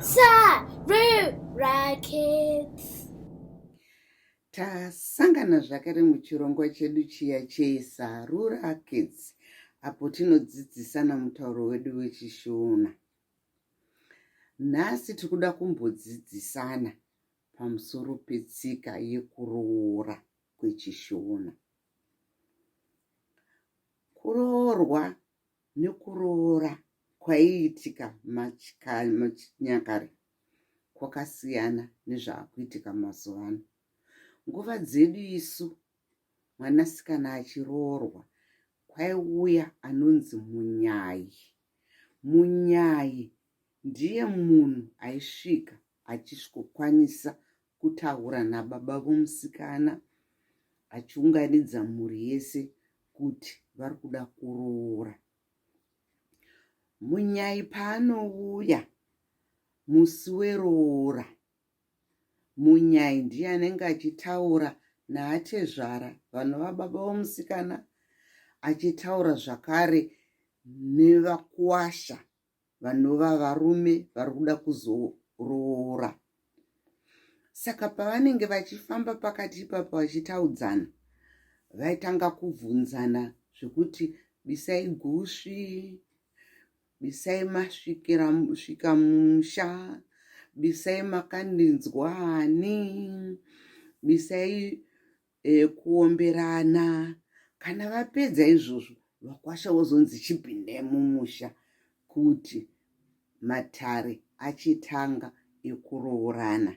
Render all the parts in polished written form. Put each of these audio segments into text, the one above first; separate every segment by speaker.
Speaker 1: Roora kids.
Speaker 2: Tasangana zvakare muchirongwa chedu chiya cheroora kids apo tinodzidzisana mutauro wedu wechishona. Nhasi tikuda kumbodzidzisana pamusoro petsika yekuroora kwechishona. Kuroorwa nekuroora kwaiitika machinyakare kwakasiyana nezvaakuitika mazuva ano. Nguva dzedu isu mwanasikana achiroorwa kwaiuya anonzi munyai. Munyai ndiye munhu aisvika achisvikokwanisa kutaura nababa vomusikana achiunganidza mhuri yese kuti vari kuda kuroora. Munyai paanouya musi weroora, munyai ndiye anenge achitaura naatezvara vanova baba vomusikana, achitaura zvakare nevakuwasha vanova varume vari kuda kuzoroora. Saka pavanenge vachifamba pakati ipapo vachitaudzana, vaitanga kubvunzana zvekuti bisai gusvi, bisai masvika musha, bisai makandinzwa ani, bisai kuomberana. Kana vapedza izvozvo, vakwasha vozonzi chipindai mumusha kuti matare achitanga ekuroorana.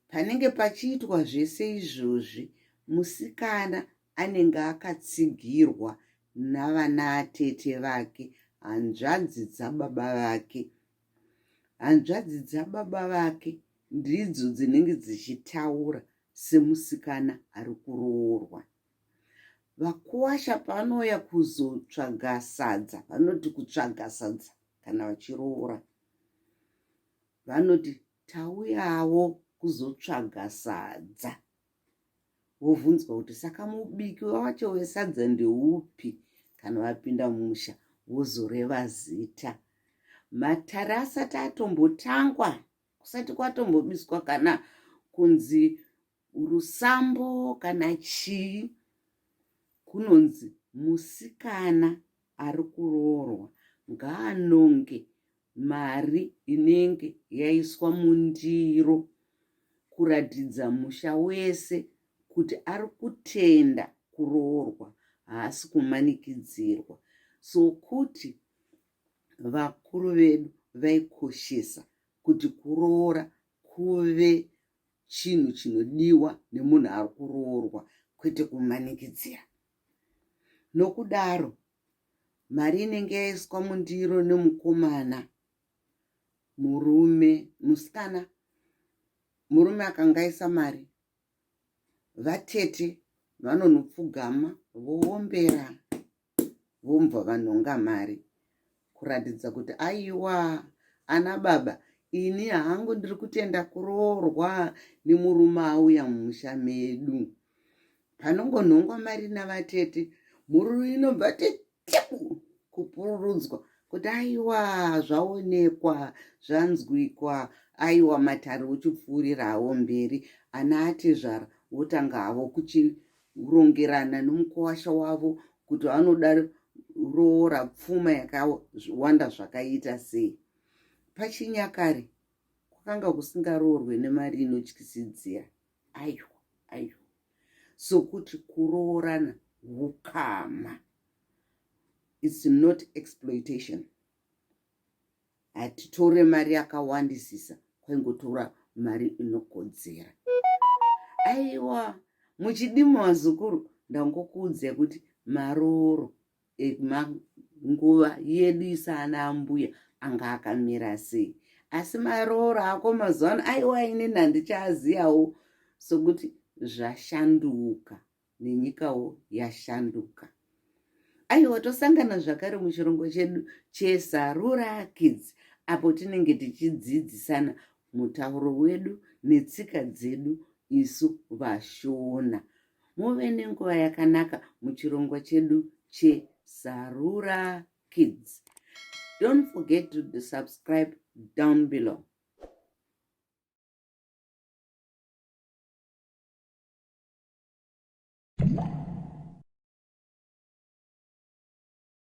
Speaker 2: Panenge pachiitwa zvese izvozvi, musikana anenge akatsigirwa navana atete vake, hanzvadzi dzababa vake. Hanzvadzi dzababa vake ndidzo dzinenge dzichitaura semusikana ari kuroorwa. Vakuwasha panouya kuzotsvaga sadza, vanoti kutsvaga sadza kana vachiroora, vanoti tauyawo kuzotsvaga sadza. Vobvunzwa kuti saka mubiki wacho wesadza ndeupi? Kana vapinda mumusha vozoreva zita. Matare asati atombotangwa, kusati kwatombobiswa kana kunzi rusambo kana chii, kunonzi musikana ari kuroorwa ngaanonge mari inenge yaiswa mundiro kuratidza musha wese kuti ari kutenda kuroorwa, haasi kumanikidzirwa. Sokuti vakuru vedu vaikoshesa kuti kuroora kuve chinhu chinodiwa nemunhu ari kuroorwa, kwete kumanikidzira. Nokudaro, mari inenge yaiswa mundiro nemukomana, musikana, murume akanga aisa mari, vatete vanonopfugama, voombera, vomubva vanhonga mari, kuratidza kuti aiwa ana baba, ini hangu ndiri kutenda kuroorwa nemurume auya mumusha medu. Panongonhongwa mari navatete, mhuri inobva teteku kupururudzwa kuti aiwa zvaonekwa, zvanzwikwa, aiwa matare uchipfuurira hawo mberi, ana atezvara votanga havo kuchirongerana nomukuwasha wavo kuti vanoda roora pfuma yakawanda zvakaita sei. Pachinyakare kwakanga kusingaroorwe nemari inotyisidzira. Aiwa. Sokuti kuroorana hukama. It's not exploitation. Hatitore mari yakawandisisa, kwaingotora mari inokodzera. Aiwa, muchidima wazukuru, ndangokuudzai kuti marooro nguva yedu isana ambuya anga akamira sei. Asi marooro ako mazuva ano, aiwa inini handichaaziyawo, sokuti zvashanduka nenyikawo yashanduka. Aiwa, tosangana zvakare muchirongo chedu cheroora kids, apo tinenge tichidzidzisana mutauro wedu netsika dzedu isu vashona. Muve nenguva yakanaka muchirongo chedu cheroora kids. Don't forget to subscribe down below.